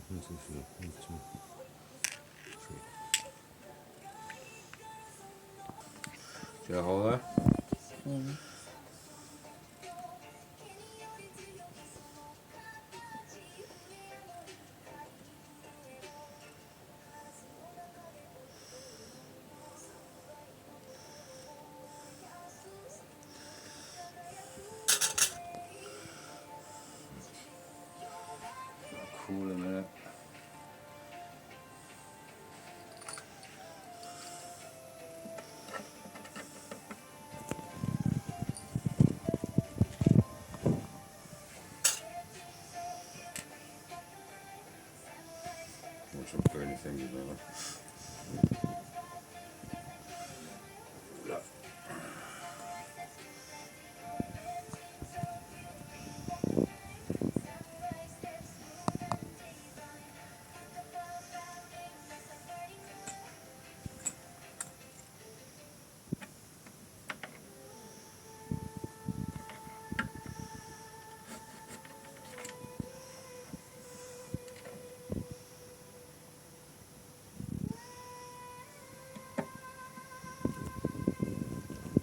1, 2, 3, 1, 2, 3. See that hole there? Mm. Cool in a minute. Watch out for anything, you know.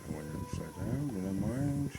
When you're upside down, you don't mind.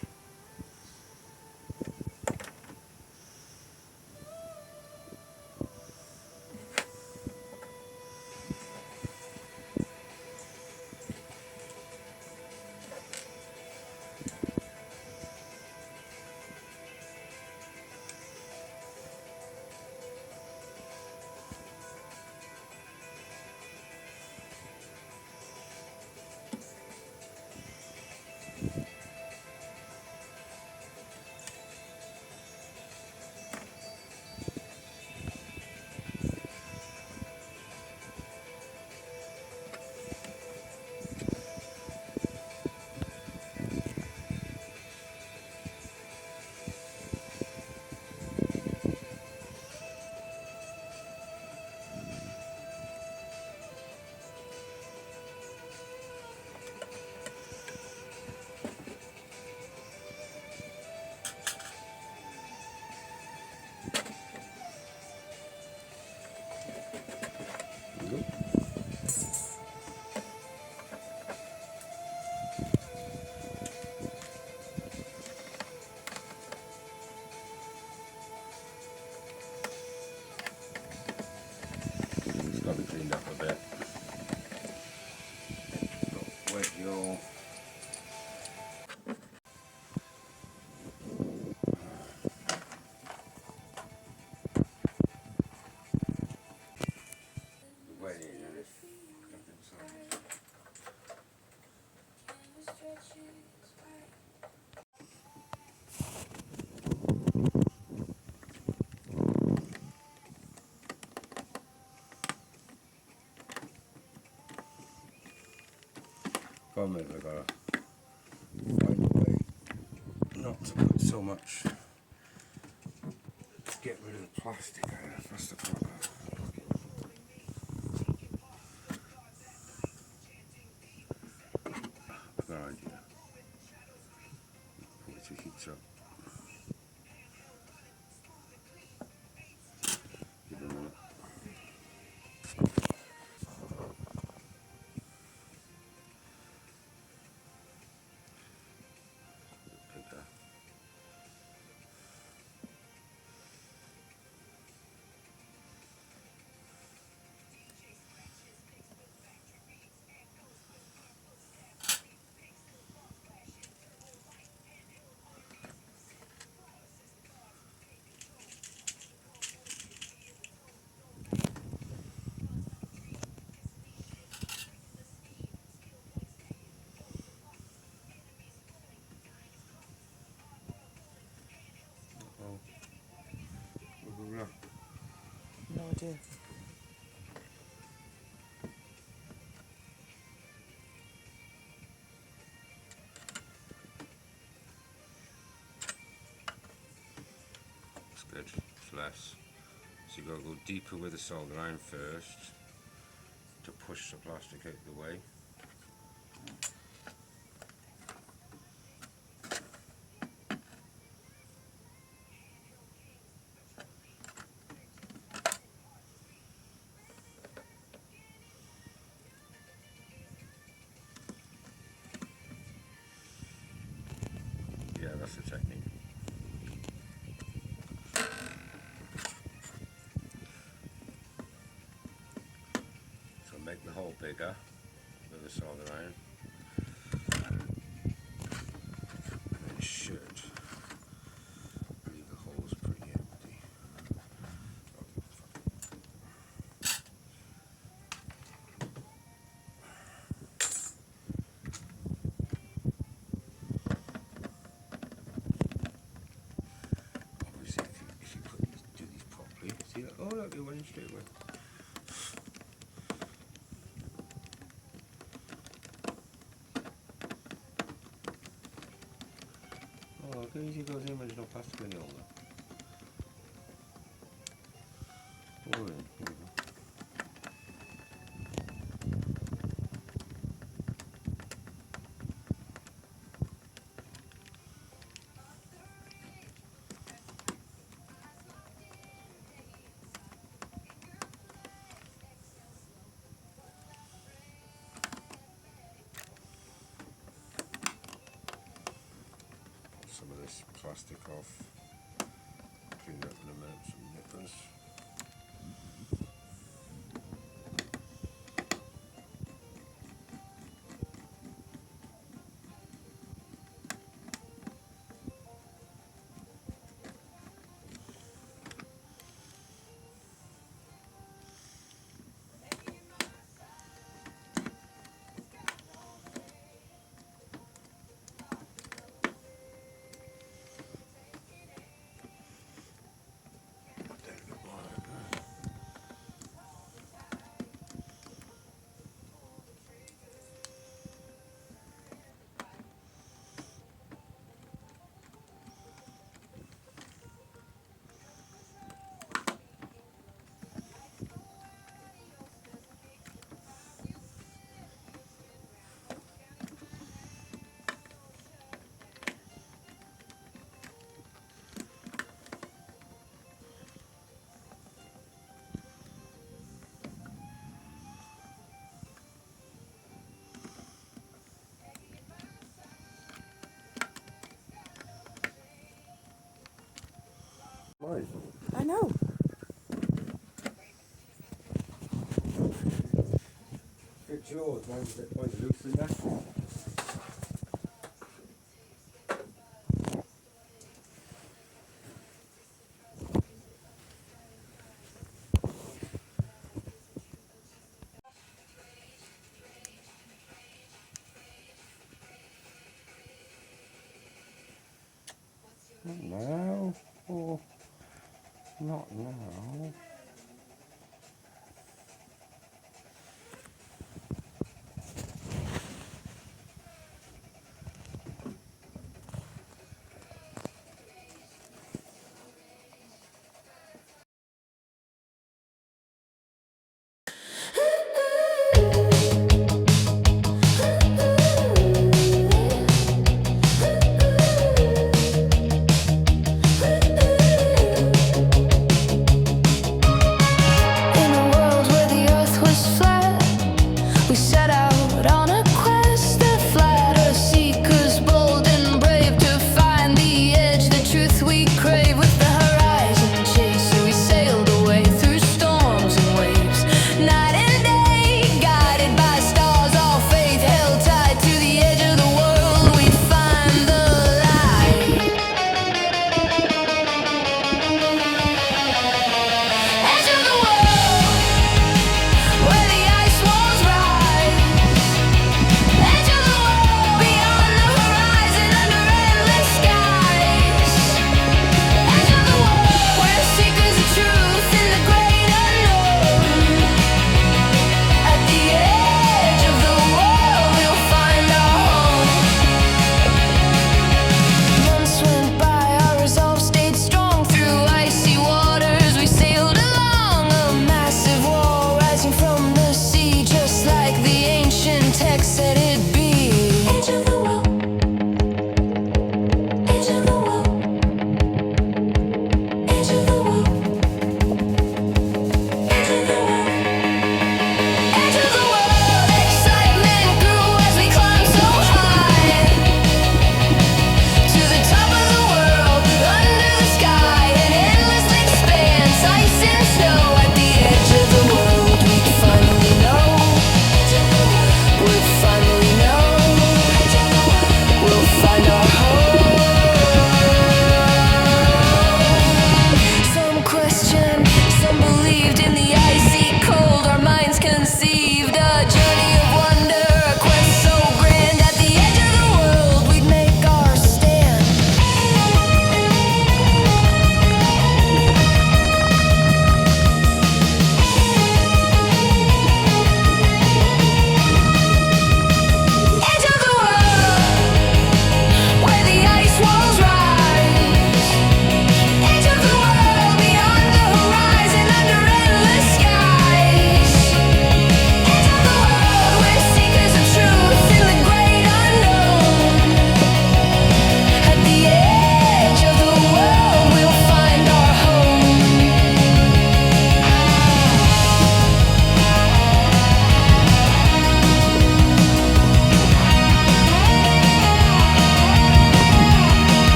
It's got to be cleaned up a bit. Wet your wet it and it's inside. Problem is, I gotta find a way not to put so much to get rid of the plastic out. That's the problem. I've got an idea. Once it heats up, give it a minute. Take that. Oh, look. No idea. It's good. It's less. So you got to go deeper with the solder iron first to push the plastic out of the way. That's the technique. So make the hole bigger with the soldering iron. And it should leave the holes pretty empty. Obviously, if you do these properly, see that? Oh, look, it went in straight away. Oh, look how easy it goes in when there's no plastic in the holder. Oh, here we go. Some of this plastic off, clean it up in a minute, some nippers. Right. I know. Good George, mine's loose in there. Not now. Oh, not now.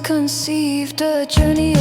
conceived a journey